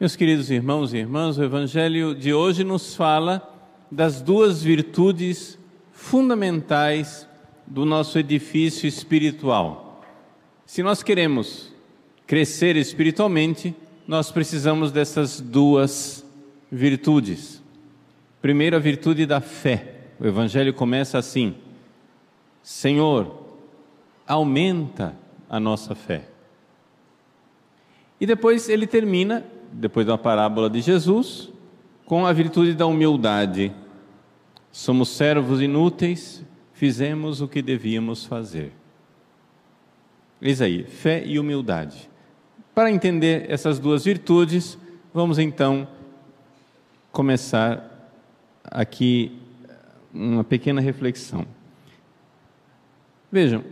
Meus queridos irmãos e irmãs, o Evangelho de hoje nos fala das duas virtudes fundamentais do nosso edifício espiritual. Se nós queremos crescer espiritualmente, nós precisamos dessas duas virtudes. Primeiro, a virtude da fé. O Evangelho começa assim: Senhor, aumenta a nossa fé. E depois ele termina, depois da parábola de Jesus, com a virtude da humildade. Somos servos inúteis, fizemos o que devíamos fazer. Eis aí, fé e humildade. Para entender essas duas virtudes, vamos então começar aqui uma pequena reflexão. Vejam,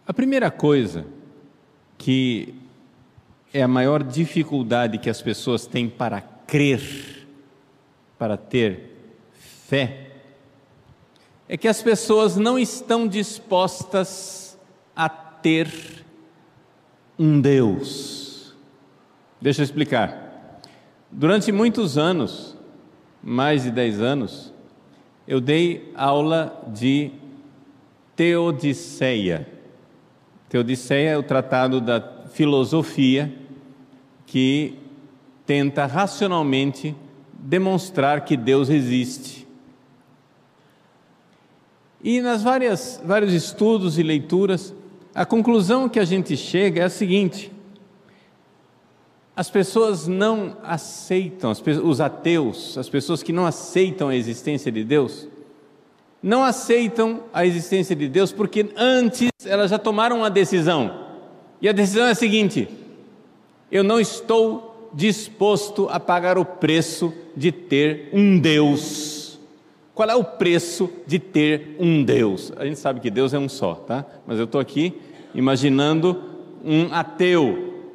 a primeira coisa que é a maior dificuldade que as pessoas têm para crer, para ter fé, é que as pessoas não estão dispostas a ter um Deus. Deixa eu explicar. Durante muitos anos, mais de 10 anos, eu dei aula de Teodiceia. Teodiceia é o tratado da filosofia que tenta racionalmente demonstrar que Deus existe. E nas vários estudos e leituras, a conclusão que a gente chega é a seguinte: as pessoas não aceitam, os ateus, as pessoas que não aceitam a existência de Deus, não aceitam a existência de Deus porque antes elas já tomaram uma decisão. E a decisão é a seguinte: eu não estou disposto a pagar o preço de ter um Deus. Qual é o preço de ter um Deus? A gente sabe que Deus é um só, tá? Mas eu estou aqui imaginando um ateu.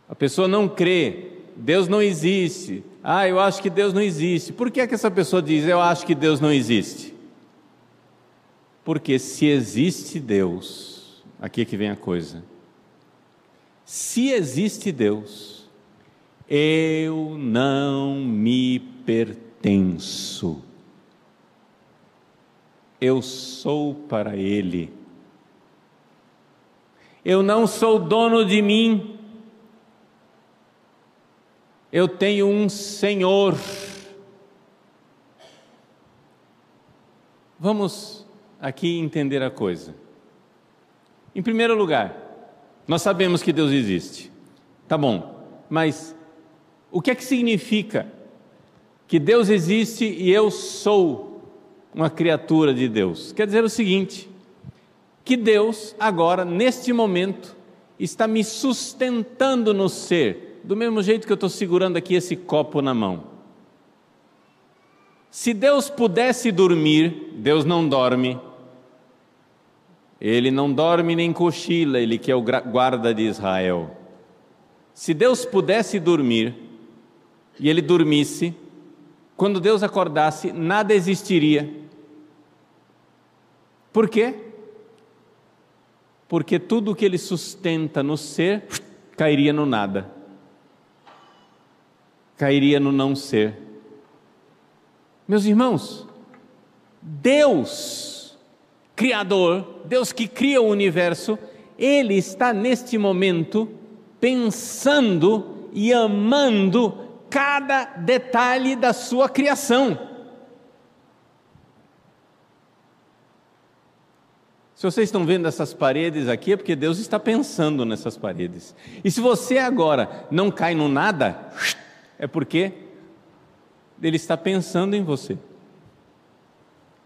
A pessoa não crê, Deus não existe. Eu acho que Deus não existe. Por que é que essa pessoa diz, eu acho que Deus não existe? Porque se existe Deus, aqui é que vem a coisa. Se existe Deus, eu não me pertenço. Eu sou para Ele. Eu não sou dono de mim. Eu tenho um Senhor. Vamos aqui entender a coisa. Em primeiro lugar, nós sabemos que Deus existe. Tá bom, mas o que é que significa que Deus existe e eu sou uma criatura de Deus? Quer dizer o seguinte: que Deus agora, neste momento, está me sustentando no ser, do mesmo jeito que eu estou segurando aqui esse copo na mão. Se Deus pudesse dormir, Deus não dorme. Ele não dorme nem cochila, Ele que é o guarda de Israel. Se Deus pudesse dormir, e Ele dormisse, quando Deus acordasse, nada existiria. Por quê? Porque tudo que Ele sustenta no ser, cairia no nada. Cairia no não ser. Meus irmãos, Deus Criador, Deus que cria o universo, Ele está neste momento pensando e amando cada detalhe da sua criação. Se vocês estão vendo essas paredes aqui, é porque Deus está pensando nessas paredes. E se você agora não cai no nada, é porque Ele está pensando em você.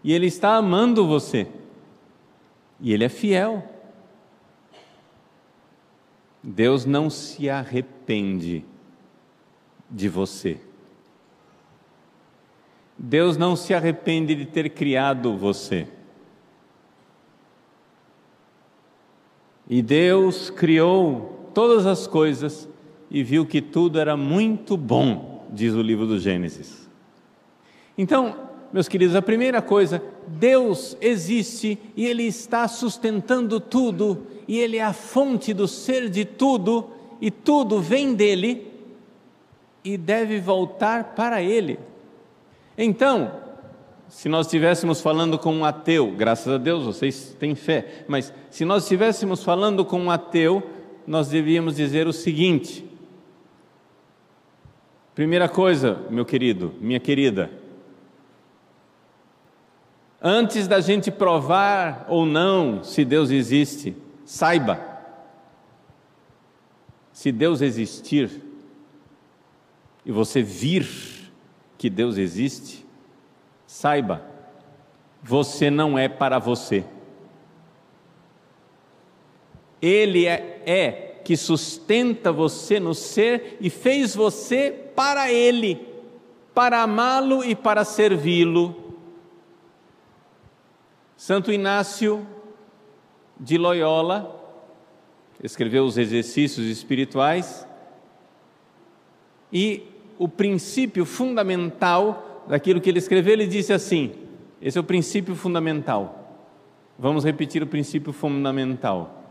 E Ele está amando você. E Ele é fiel. Deus não se arrepende de você. Deus não se arrepende de ter criado você. E Deus criou todas as coisas e viu que tudo era muito bom, diz o livro do Gênesis. Então, meus queridos, a primeira coisa, Deus existe e Ele está sustentando tudo, e Ele é a fonte do ser de tudo, e tudo vem dele e deve voltar para ele. Então, se nós estivéssemos falando com um ateu, graças a Deus vocês têm fé, mas se nós estivéssemos falando com um ateu, nós devíamos dizer o seguinte: primeira coisa, meu querido, minha querida, antes da gente provar ou não se Deus existe, saiba, se Deus existir e você vir que Deus existe, saiba, você não é para você. Ele é que sustenta você no ser e fez você para Ele, para amá-lo e para servi-lo. Santo Inácio de Loyola escreveu os exercícios espirituais e o princípio fundamental daquilo que ele escreveu, ele disse assim, esse é o princípio fundamental. Vamos repetir o princípio fundamental.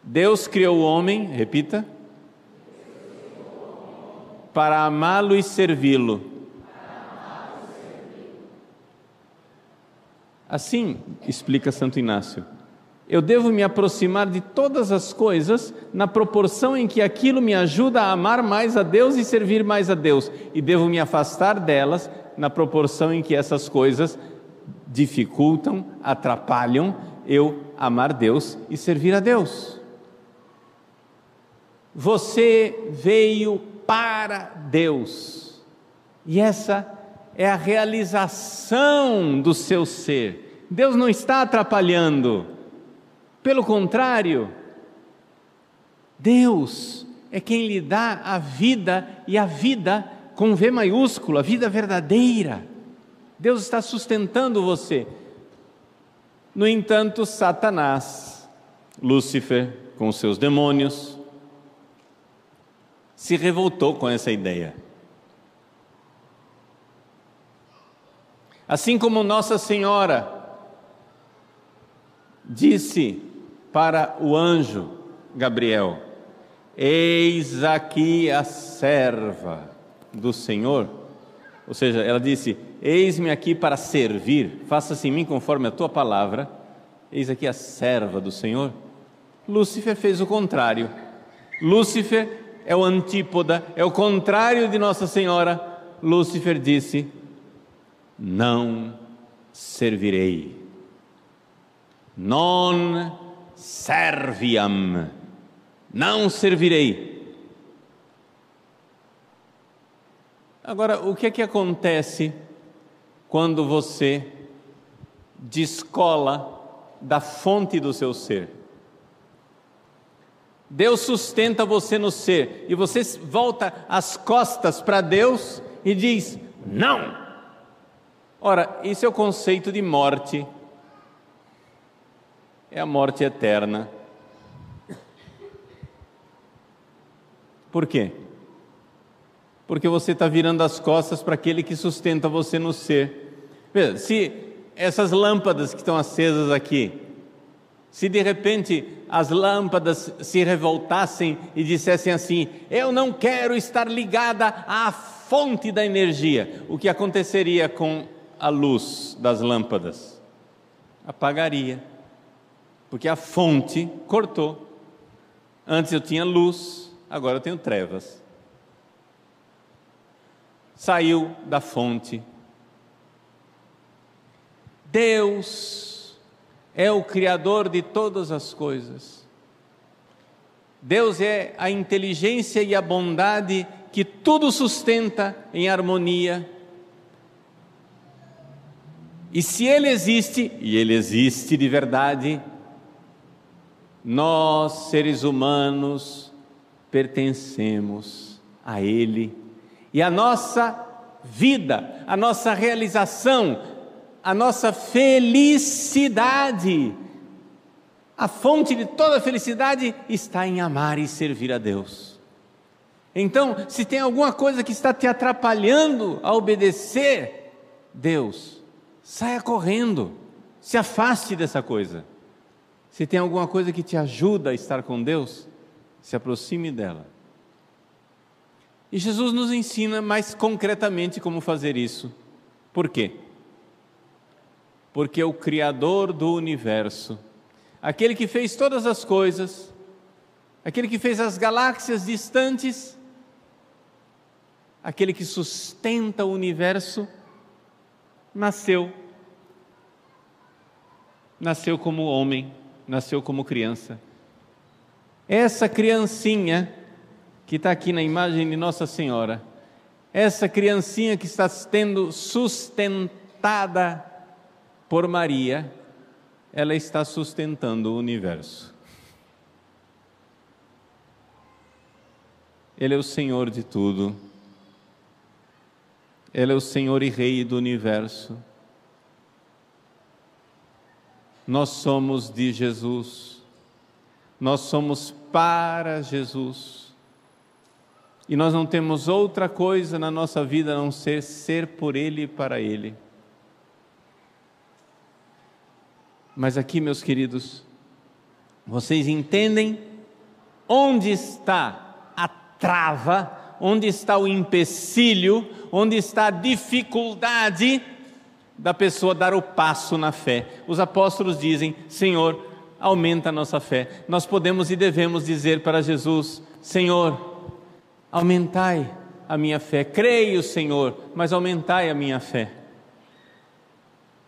Deus criou o homem, repita, para amá-lo e servi-lo. Assim, explica Santo Inácio, eu devo me aproximar de todas as coisas na proporção em que aquilo me ajuda a amar mais a Deus e servir mais a Deus, e devo me afastar delas na proporção em que essas coisas dificultam, atrapalham eu amar Deus e servir a Deus. Você veio para Deus, e essa é a realização do seu ser. Deus não está atrapalhando, pelo contrário, Deus é quem lhe dá a vida, e a vida com V maiúsculo, a vida verdadeira. Deus está sustentando você. No entanto, Satanás, Lúcifer, com os seus demônios, se revoltou com essa ideia. Assim como Nossa Senhora disse para o anjo Gabriel: eis aqui a serva do Senhor, ou seja, ela disse: eis-me aqui para servir, faça-se em mim conforme a tua palavra, eis aqui a serva do Senhor. Lúcifer fez o contrário. Lúcifer é o antípoda, é o contrário de Nossa Senhora. Lúcifer disse: não servirei. Non serviam, não servirei. Agora, o que é que acontece quando você descola da fonte do seu ser? Deus sustenta você no ser, e você volta as costas para Deus e diz: não. Ora, isso é o conceito de morte. É a morte eterna. Por quê? Porque você está virando as costas para aquele que sustenta você no ser. Veja, se essas lâmpadas que estão acesas aqui, se de repente as lâmpadas se revoltassem e dissessem assim: eu não quero estar ligada à fonte da energia, o que aconteceria com a luz das lâmpadas? Apagaria. Porque a fonte cortou. Antes eu tinha luz, agora eu tenho trevas. Saiu da fonte. Deus é o Criador de todas as coisas. Deus é a inteligência e a bondade que tudo sustenta em harmonia. E se Ele existe, e Ele existe de verdade, nós, seres humanos, pertencemos a Ele, e a nossa vida, a nossa realização, a nossa felicidade, a fonte de toda a felicidade está em amar e servir a Deus. Então, se tem alguma coisa que está te atrapalhando a obedecer Deus, saia correndo, se afaste dessa coisa. Se tem alguma coisa que te ajuda a estar com Deus, se aproxime dela. E Jesus nos ensina mais concretamente como fazer isso. Por quê? Porque o Criador do universo, aquele que fez todas as coisas, aquele que fez as galáxias distantes, aquele que sustenta o universo, nasceu como homem, nasceu como criança. Essa criancinha que está aqui na imagem de Nossa Senhora, essa criancinha que está sendo sustentada por Maria, ela está sustentando o universo. Ele é o Senhor de tudo. Ele é o Senhor e Rei do universo. Nós somos de Jesus. Nós somos para Jesus. E nós não temos outra coisa na nossa vida a não ser por Ele e para Ele. Mas aqui, meus queridos, vocês entendem onde está a trava, onde está o empecilho, onde está a dificuldade da pessoa dar o passo na fé. Os apóstolos dizem: Senhor, aumenta a nossa fé. Nós podemos e devemos dizer para Jesus: Senhor, aumentai a minha fé. Creio, Senhor, mas aumentai a minha fé.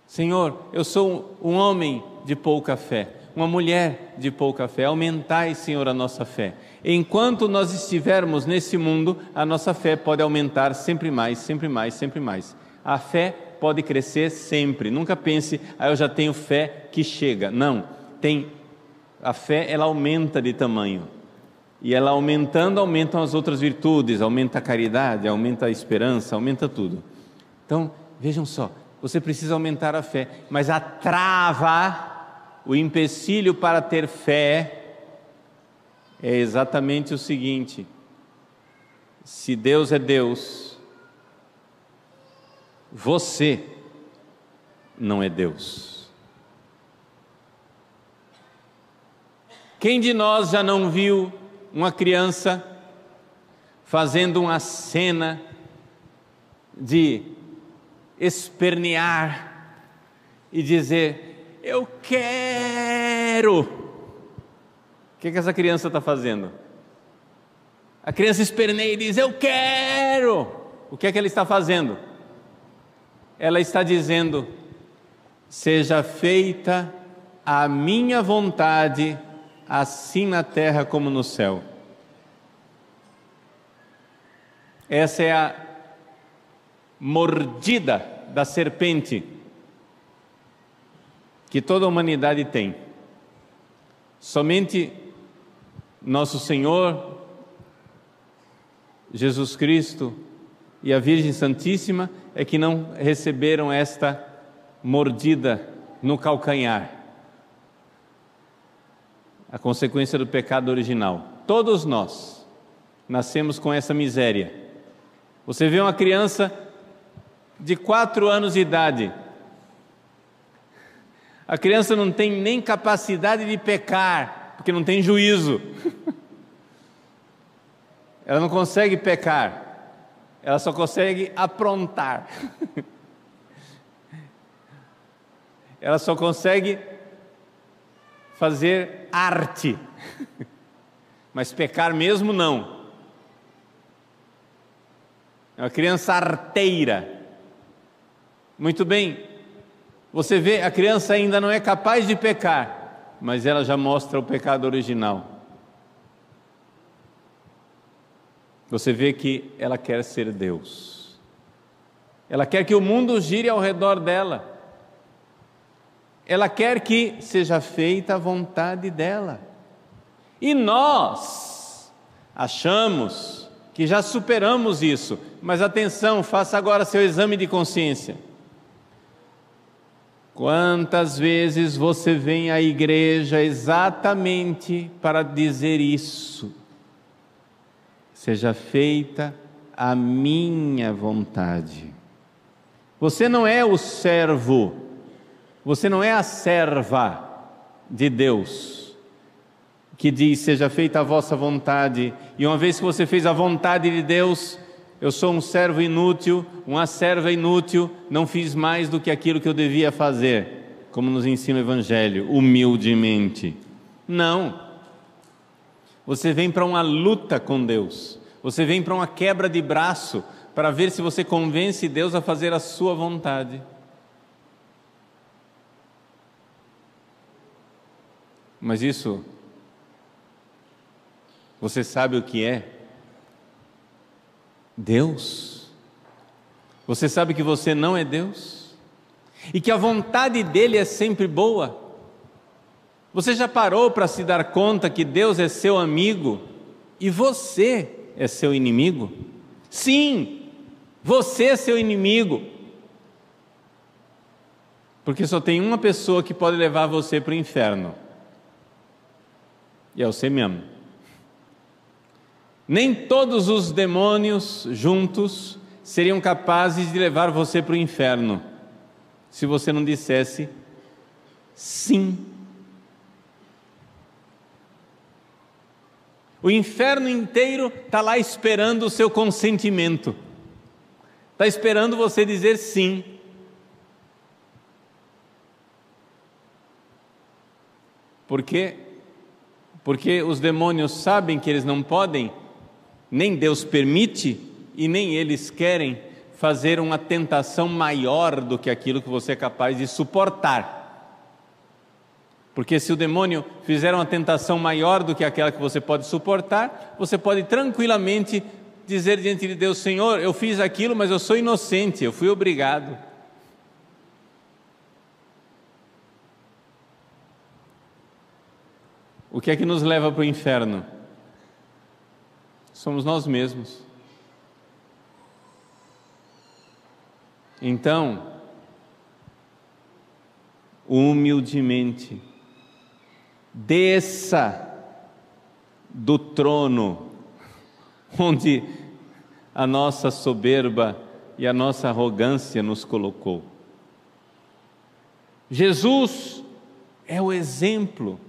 Senhor, eu sou um homem de pouca fé, uma mulher de pouca fé. Aumentai, Senhor, a nossa fé. Enquanto nós estivermos nesse mundo, a nossa fé pode aumentar sempre mais, sempre mais, sempre mais. A fé pode crescer sempre. Nunca pense: eu já tenho fé que chega. Não, a fé, ela aumenta de tamanho. E ela aumentando, aumentam as outras virtudes, aumenta a caridade, aumenta a esperança, aumenta tudo. Então, vejam só, você precisa aumentar a fé, mas a trava, o empecilho para ter fé é exatamente o seguinte: se Deus é Deus, você não é Deus. Quem de nós já não viu uma criança fazendo uma cena de espernear e dizer: eu quero? O que essa criança está fazendo? A criança esperneia e diz: eu quero. O que é que ela está fazendo? Ela está dizendo: seja feita a minha vontade, assim na terra como no céu. Essa é a mordida da serpente que toda a humanidade tem. Somente nosso Senhor Jesus Cristo e a Virgem Santíssima é que não receberam esta mordida no calcanhar, a consequência do pecado original. Todos nós nascemos com essa miséria. Você vê uma criança de 4 anos de idade, a criança não tem nem capacidade de pecar, porque não tem juízo. Ela não consegue pecar, ela só consegue aprontar. Ela só consegue fazer arte, mas pecar mesmo não. É uma criança arteira. Muito bem, você vê, a criança ainda não é capaz de pecar, mas ela já mostra o pecado original. Você vê que ela quer ser Deus. Ela quer que o mundo gire ao redor dela. Ela quer que seja feita a vontade dela. E nós achamos que já superamos isso. Mas atenção, faça agora seu exame de consciência. Quantas vezes você vem à igreja exatamente para dizer isso? Seja feita a minha vontade. Você não é o servo, você não é a serva de Deus, que diz: seja feita a vossa vontade, e uma vez que você fez a vontade de Deus, eu sou um servo inútil, uma serva inútil, não fiz mais do que aquilo que eu devia fazer, como nos ensina o Evangelho, humildemente. Não. Você vem para uma luta com Deus, você vem para uma quebra de braço, para ver se você convence Deus a fazer a sua vontade. Mas isso, você sabe o que é? Deus? Você sabe que você não é Deus? E que a vontade dele é sempre boa? Você já parou para se dar conta que Deus é seu amigo e você é seu inimigo? Sim, você é seu inimigo. Porque só tem uma pessoa que pode levar você para o inferno. E é você mesmo. Nem todos os demônios juntos seriam capazes de levar você para o inferno, se você não dissesse sim. O inferno inteiro está lá esperando o seu consentimento, está esperando você dizer sim. Por quê? Porque os demônios sabem que eles não podem, nem Deus permite e nem eles querem fazer uma tentação maior do que aquilo que você é capaz de suportar. Porque se o demônio fizer uma tentação maior do que aquela que você pode suportar, você pode tranquilamente dizer diante de Deus: Senhor, eu fiz aquilo, mas eu sou inocente, eu fui obrigado. O que é que nos leva para o inferno? Somos nós mesmos. Então, humildemente, desça do trono onde a nossa soberba e a nossa arrogância nos colocou. Jesus é o exemplo.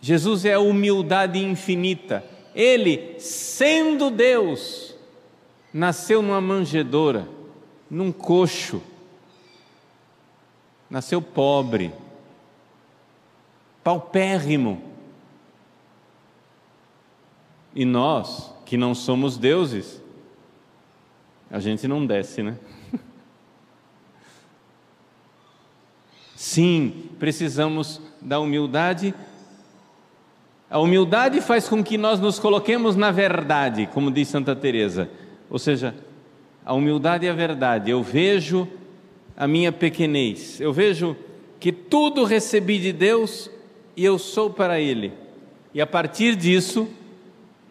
Jesus é a humildade infinita. Ele, sendo Deus, nasceu numa manjedoura, num coxo, nasceu pobre, paupérrimo. E nós, que não somos deuses, a gente não desce, né? Sim, precisamos da humildade. A humildade faz com que nós nos coloquemos na verdade, como diz Santa Teresa. Ou seja, a humildade é a verdade. Eu vejo a minha pequenez, eu vejo que tudo recebi de Deus e eu sou para Ele. E a partir disso,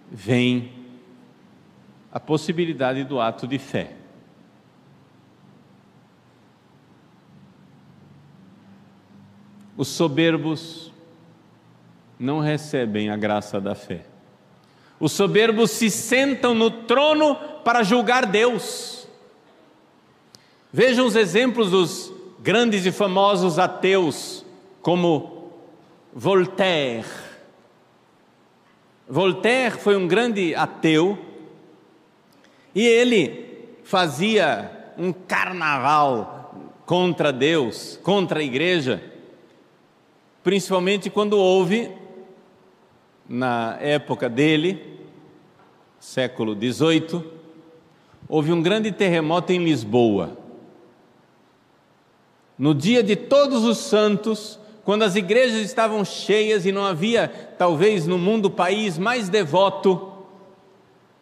vem a possibilidade do ato de fé. Os soberbos não recebem a graça da fé. Os soberbos se sentam no trono para julgar Deus. Vejam os exemplos dos grandes e famosos ateus, como Voltaire. Voltaire foi um grande ateu e ele fazia um carnaval contra Deus, contra a igreja, principalmente quando houve, na época dele, século XVIII, houve um grande terremoto em Lisboa. No dia de Todos os Santos, quando as igrejas estavam cheias e não havia, talvez no mundo, país mais devoto,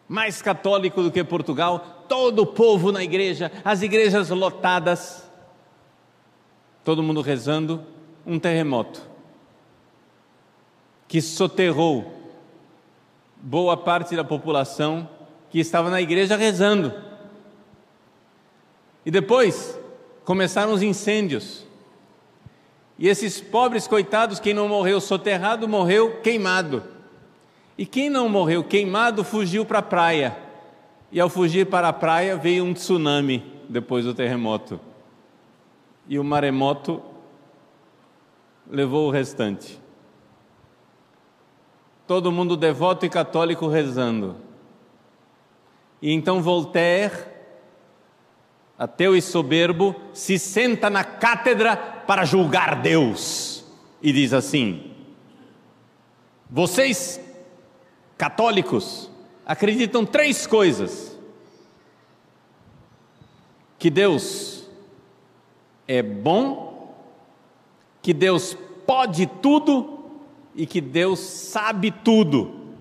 mais católico do que Portugal, todo o povo na igreja, as igrejas lotadas, todo mundo rezando, um terremoto que soterrou boa parte da população que estava na igreja rezando. E depois começaram os incêndios. E esses pobres coitados, quem não morreu soterrado, morreu queimado. E quem não morreu queimado, fugiu para a praia. E ao fugir para a praia, veio um tsunami depois do terremoto. E o maremoto levou o restante. Todo mundo devoto e católico rezando. E então Voltaire, ateu e soberbo, se senta na cátedra para julgar Deus e diz assim: vocês, católicos, acreditam 3 coisas: que Deus é bom, que Deus pode tudo e que Deus sabe tudo.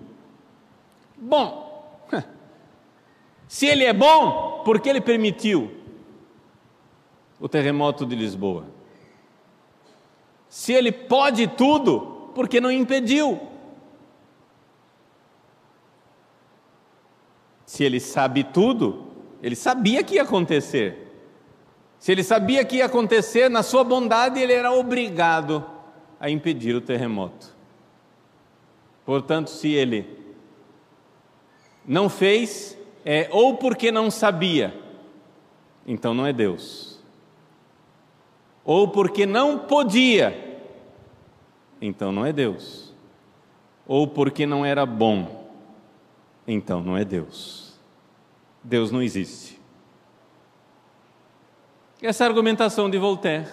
Bom, se Ele é bom, por que Ele permitiu o terremoto de Lisboa? Se Ele pode tudo, por que não impediu? Se Ele sabe tudo, Ele sabia que ia acontecer. Se Ele sabia que ia acontecer, na sua bondade Ele era obrigado a impedir o terremoto. Portanto, se Ele não fez, é ou porque não sabia, então não é Deus, ou porque não podia, então não é Deus, ou porque não era bom, então não é Deus. Deus não existe. Essa é a argumentação de Voltaire.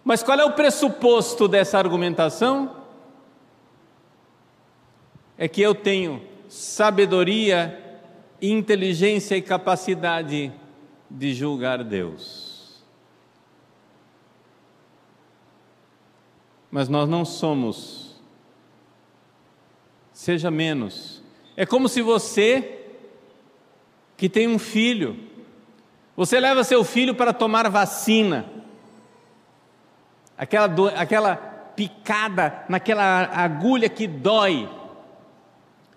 Mas qual é o pressuposto dessa argumentação? É que eu tenho sabedoria, inteligência e capacidade de julgar Deus. Mas nós não somos, seja menos. É como se você, que tem um filho, você leva seu filho para tomar vacina, aquela picada naquela agulha que dói.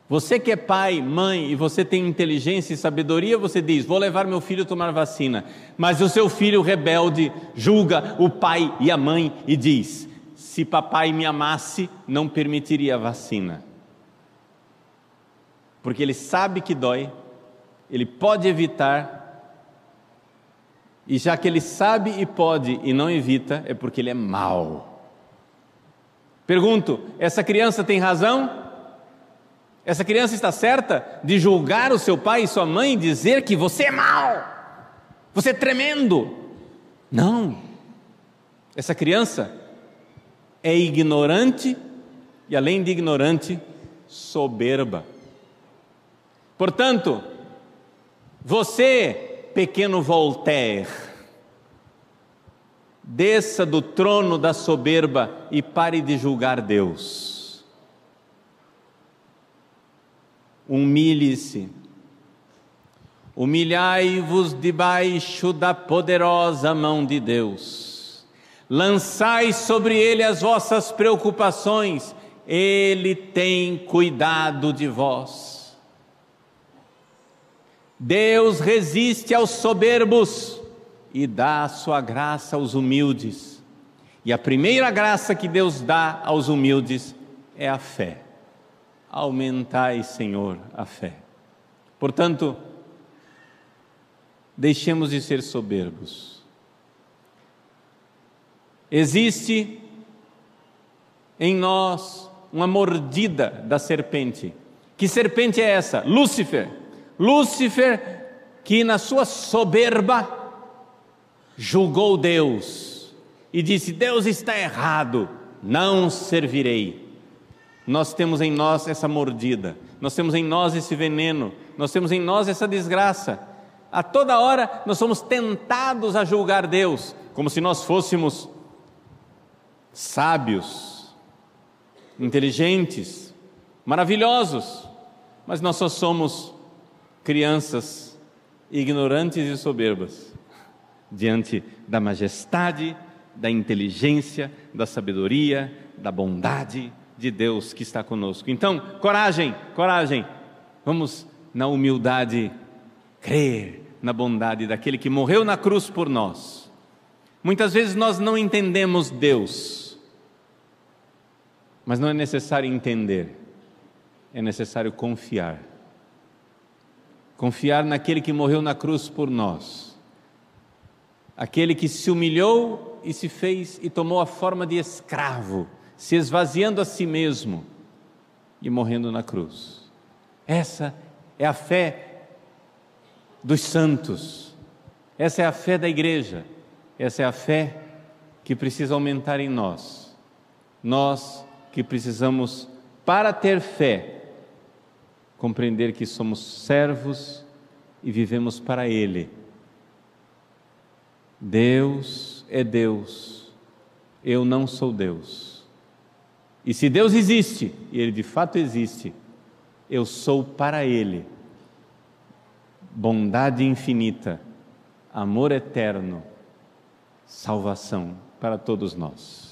Você que é pai, mãe, e você tem inteligência e sabedoria, você diz: vou levar meu filho a tomar vacina. Mas o seu filho rebelde julga o pai e a mãe e diz: se papai me amasse, não permitiria a vacina. Porque ele sabe que dói, ele pode evitar, e já que ele sabe e pode e não evita, é porque ele é mau. Pergunto: essa criança tem razão? Essa criança está certa de julgar o seu pai e sua mãe e dizer que você é mau, você é tremendo? Não. Essa criança é ignorante e, além de ignorante, soberba. Portanto, você, pequeno Voltaire, desça do trono da soberba e pare de julgar Deus. Humilhe-se, humilhai-vos debaixo da poderosa mão de Deus, lançai sobre Ele as vossas preocupações, Ele tem cuidado de vós. Deus resiste aos soberbos e dá a sua graça aos humildes, e a primeira graça que Deus dá aos humildes é a fé. Aumentai, Senhor, a fé. Portanto, deixemos de ser soberbos. Existe em nós uma mordida da serpente. Que serpente é essa? Lúcifer. Lúcifer, que na sua soberba julgou Deus e disse: Deus está errado, não servirei. Nós temos em nós essa mordida, nós temos em nós esse veneno, nós temos em nós essa desgraça. A toda hora nós somos tentados a julgar Deus, como se nós fôssemos sábios, inteligentes, maravilhosos, mas nós só somos crianças ignorantes e soberbas diante da majestade, da inteligência, da sabedoria, da bondade de Deus que está conosco. Então, coragem, coragem, vamos na humildade crer na bondade daquele que morreu na cruz por nós. Muitas vezes nós não entendemos Deus, mas não é necessário entender, é necessário confiar. Confiar naquele que morreu na cruz por nós, aquele que se humilhou e se fez e tomou a forma de escravo, se esvaziando a si mesmo e morrendo na cruz. Essa é a fé dos santos, essa é a fé da igreja, essa é a fé que precisa aumentar em nós. Nós que precisamos, para ter fé, compreender que somos servos e vivemos para Ele. Deus é Deus, eu não sou Deus. E se Deus existe, e Ele de fato existe, eu sou para Ele. Bondade infinita, amor eterno, salvação para todos nós.